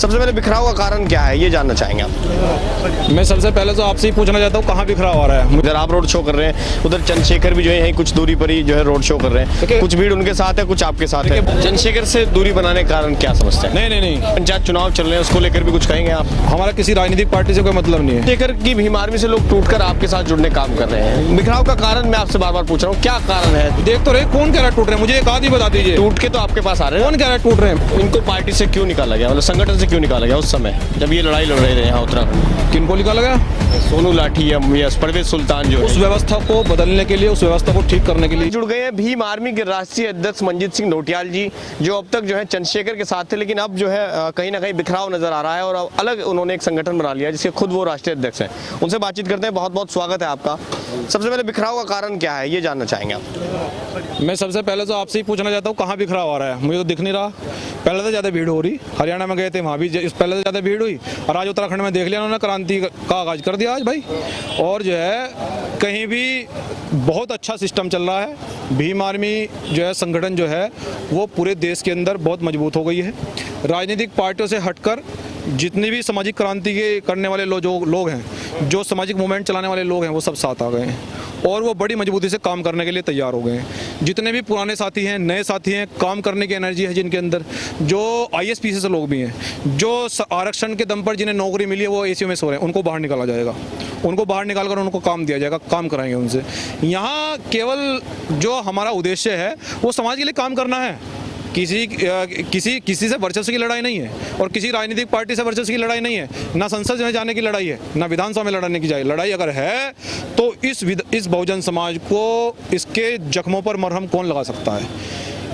सबसे पहले बिखराव का कारण क्या है, ये जानना चाहेंगे आप। मैं सबसे पहले तो आपसे ही पूछना चाहता हूँ कहाँ बिखराव आ रहा है। इधर आप रोड शो कर रहे हैं, उधर चंद्रशेखर भी जो है यहीं कुछ दूरी पर ही जो है रोड शो कर रहे हैं। कुछ भीड़ उनके साथ है, कुछ आपके साथ है। चंद्रशेखर से दूरी बनाने के कारण क्या समझते हैं? नहीं, पंचायत चुनाव चल रहे हैं, उसको लेकर भी कुछ कहेंगे आप? हमारा किसी राजनीतिक पार्टी से कोई मतलब नहीं है। चंद्रशेखर की भीम आर्मी से लोग टूटकर आपके साथ जुड़ने काम कर रहे हैं। बिखराव का कारण मैं आपसे बार बार पूछ रहा हूँ, क्या कारण है? देख तो रहे कौन कह रहा है टूट रहे हैं, मुझे एक आदमी बता दीजिए। टूट के तो आपके पास आ रहे हैं, कौन कह रहा है टूट रहे हैं? इनको पार्टी से क्यों निकाला गया, मतलब संगठन से क्यों निकाला गया उस समय जब ये लड़ाई लड़ रहे थे यहाँ उत्तराखंड? किनको निकाला गया? सोनू लाठी या परवेज सुल्तान जो उस व्यवस्था को बदलने के लिए, उस व्यवस्था को ठीक करने के लिए जुड़ गए हैं भीम आर्मी के राष्ट्रीय अध्यक्ष मंजीत सिंह नोटियाल जी, जो अब तक जो है चंद्रशेखर के साथ थे, लेकिन अब जो है कहीं ना कहीं बिखराव नजर आ रहा है और अब अलग उन्होंने एक संगठन बना लिया जिसके खुद वो राष्ट्रीय अध्यक्ष हैं। उनसे बातचीत करते हैं। बहुत बहुत स्वागत है आपका। सबसे पहले बिखराव का कारण क्या है, ये जानना चाहेंगे आप। मैं सबसे पहले तो आपसे ही पूछना चाहता हूँ कहाँ बिखराव आ रहा है, मुझे तो दिख नहीं रहा। पहले तो ज़्यादा भीड़ हो रही, हरियाणा में गए थे वहाँ भी पहले तो ज़्यादा भीड़ हुई, और आज उत्तराखंड में देख लिया उन्होंने क्रांति का आगाज कर दिया आज भाई। और जो है कहीं भी बहुत अच्छा सिस्टम चल रहा है। भीम आर्मी जो है संगठन जो है वो पूरे देश के अंदर बहुत मजबूत हो गई है। राजनीतिक पार्टियों से हटकर जितने भी सामाजिक क्रांति के करने वाले लोग हैं, जो सामाजिक मूवमेंट चलाने वाले लोग हैं, वो सब साथ आ गए हैं और वो बड़ी मजबूती से काम करने के लिए तैयार हो गए हैं। जितने भी पुराने साथी हैं, नए साथी हैं, काम करने की एनर्जी है जिनके अंदर, जो ISP से लोग भी हैं, जो आरक्षण के दम पर जिन्हें नौकरी मिली है वो ACO में सो रहे हैं, उनको बाहर निकाला जाएगा। उनको बाहर निकालकर उनको काम दिया जाएगा, काम कराएंगे उनसे। यहाँ केवल जो हमारा उद्देश्य है वो समाज के लिए काम करना है। किसी से वर्चस्व की लड़ाई नहीं है और किसी राजनीतिक पार्टी से वर्चस्व की लड़ाई नहीं है, ना संसद में जाने की लड़ाई है, ना विधानसभा में लड़ने की लड़ाई अगर है तो इस बहुजन समाज को इसके जख्मों पर मरहम कौन लगा सकता है,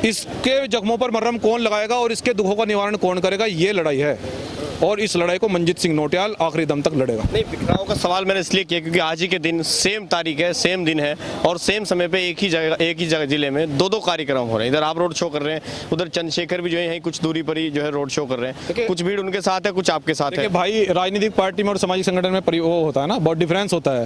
इसके जख्मों पर मरहम कौन लगाएगा और इसके दुखों का निवारण कौन करेगा, ये लड़ाई है। और इस लड़ाई को मंजीत सिंह नोटियाल आखिरी दम तक लड़ेगा। नहीं, बिखराव का सवाल मैंने इसलिए किया क्योंकि आज ही के दिन सेम तारीख है, सेम दिन है और सेम समय पे एक ही जगह जिले में दो कार्यक्रम हो रहे हैं। इधर आप रोड शो कर रहे हैं, उधर चंद्रशेखर भी जो है यहीं कुछ दूरी पर ही जो है रोड शो कर रहे हैं। कुछ भीड़ उनके साथ है, कुछ आपके साथ है। भाई राजनीतिक पार्टी में और सामाजिक संगठन में वो होता है ना, बहुत डिफरेंस होता है।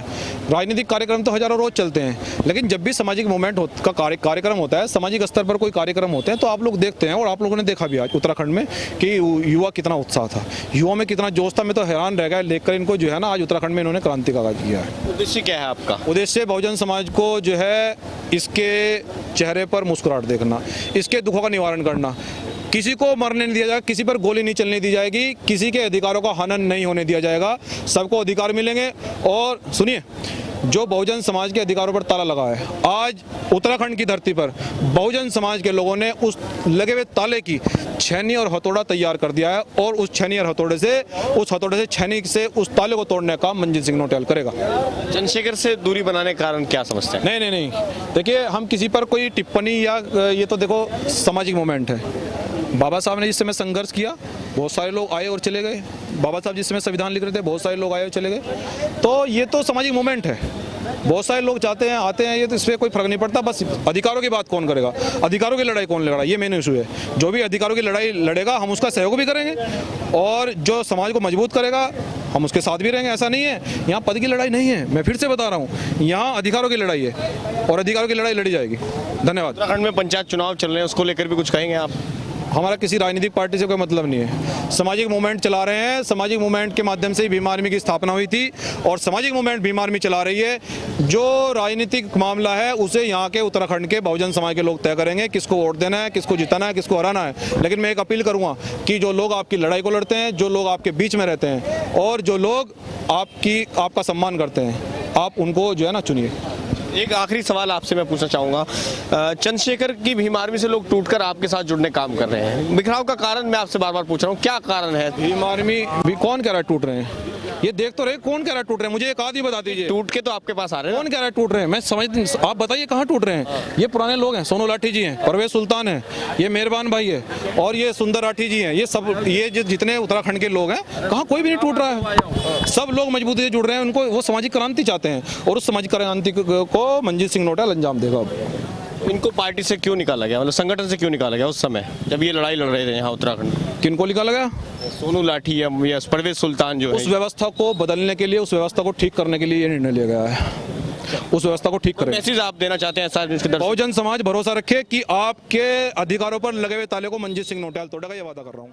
राजनीतिक कार्यक्रम तो हजारों रोज चलते हैं, लेकिन जब भी सामाजिक मूवमेंट का कार्यक्रम होता है, सामाजिक स्तर पर कोई कार्यक्रम होते हैं, तो आप लोग देखते हैं और आप लोगों ने देखा भी आज उत्तराखंड में कि युवा कितना उत्साह था, युवा में कितना जोश था। मैं तो हैरान रह गया लेकर इनको जो है ना, आज उत्तराखंड में इन्होंने क्रांति का आगाज किया है। उद्देश्य क्या है आपका? उद्देश्य बहुजन समाज को जो है इसके चेहरे पर मुस्कुराहट देखना, इसके दुखों का निवारण करना। किसी को मरने नहीं दिया जाएगा, किसी पर गोली नहीं चलने दी जाएगी, किसी के अधिकारों का हनन नहीं होने दिया जाएगा, सबको अधिकार मिलेंगे। और सुनिए, जो बहुजन समाज के अधिकारों पर ताला लगा है, आज उत्तराखंड की धरती पर बहुजन समाज के लोगों ने उस लगे हुए ताले की छेनी और हथौड़ा तैयार कर दिया है और उस छेनी और हथौड़े से छेनी से उस ताले को तोड़ने का मंजीत सिंह नोटियाल करेगा। चंद्रशेखर से दूरी बनाने के कारण क्या समझते हैं? नहीं, देखिए हम किसी पर कोई टिप्पणी या ये तो देखो सामाजिक मूवमेंट है। बाबा साहब ने जिस समय संघर्ष किया, बहुत सारे लोग आए और चले गए। बाबा साहब जिस समय संविधान लिख रहे थे, बहुत सारे लोग आए और चले गए। तो ये तो सामाजिक मूवमेंट है, बहुत सारे लोग जाते हैं आते हैं, ये तो इस पर कोई फर्क नहीं पड़ता। बस अधिकारों की बात कौन करेगा, अधिकारों की लड़ाई कौन लड़ा, ये मेन इशू है। जो भी अधिकारों की लड़ाई लड़ेगा हम उसका सहयोग भी करेंगे और जो समाज को मजबूत करेगा हम उसके साथ भी रहेंगे। ऐसा नहीं है यहाँ पद की लड़ाई नहीं है, मैं फिर से बता रहा हूँ, यहाँ अधिकारों की लड़ाई है और अधिकारों की लड़ाई लड़ी जाएगी। धन्यवाद। उत्तराखंड में पंचायत चुनाव चल रहे हैं, उसको लेकर भी कुछ कहेंगे आप? हमारा किसी राजनीतिक पार्टी से कोई मतलब नहीं है। सामाजिक मूवमेंट चला रहे हैं, सामाजिक मूवमेंट के माध्यम से ही भीम आर्मी की स्थापना हुई थी और सामाजिक मूवमेंट भीम आर्मी चला रही है। जो राजनीतिक मामला है उसे यहाँ के उत्तराखंड के बहुजन समाज के लोग तय करेंगे, किसको वोट देना है, किसको जिताना है, किसको हराना है। लेकिन मैं एक अपील करूँगा कि जो लोग आपकी लड़ाई को लड़ते हैं, जो लोग आपके बीच में रहते हैं और जो लोग आपका सम्मान करते हैं, आप उनको जो है ना चुनिए। एक आखिरी सवाल आपसे मैं पूछना चाहूँगा, चंद्रशेखर की भीम आर्मी से लोग टूटकर आपके साथ जुड़ने काम कर रहे हैं। बिखराव का कारण मैं आपसे बार बार पूछ रहा हूँ, क्या कारण है? भीम आर्मी भी कौन कह रहा है टूट रहे हैं, ये देख तो रहे कौन कह रहा है टूट रहे हैं, मुझे एक आदमी बता दीजिए। टूट के तो आपके पास आ रहे हैं, कौन कह रहा है टूट रहे हैं, मैं समझ नहीं, आप बताइए कहाँ टूट रहे हैं। ये पुराने लोग हैं, सोनू लाठी जी हैं, परवेज सुल्तान है, ये मेहरबान भाई है और ये सुंदर राठी जी हैं। ये सब ये जितने उत्तराखंड के लोग हैं, कहाँ कोई भी नहीं टूट रहा है। सब लोग मजबूती से जुड़ रहे हैं, उनको वो सामाजिक क्रांति चाहते हैं और उस सामाजिक क्रांति को मंजीत सिंह नोटियाल अंजाम देगा। इनको पार्टी से क्यों निकाला गया, मतलब संगठन से क्यों निकाला गया उस समय जब ये लड़ाई लड़ रहे थे यहाँ उत्तराखंड? किनको निकाला गया? सोनू लाठी या परवेज सुल्तान जो है। उस व्यवस्था को बदलने के लिए, उस व्यवस्था को ठीक करने के लिए ये निर्णय लिया गया है। उस व्यवस्था को ठीक करें। मैसेज आप देना चाहते हैं ऐसा? बहुजन समाज भरोसा रखे कि आपके अधिकारों पर लगे हुए ताले को मंजीत सिंह नोटियाल तोड़ेगा, ये वादा कर रहा हूँ।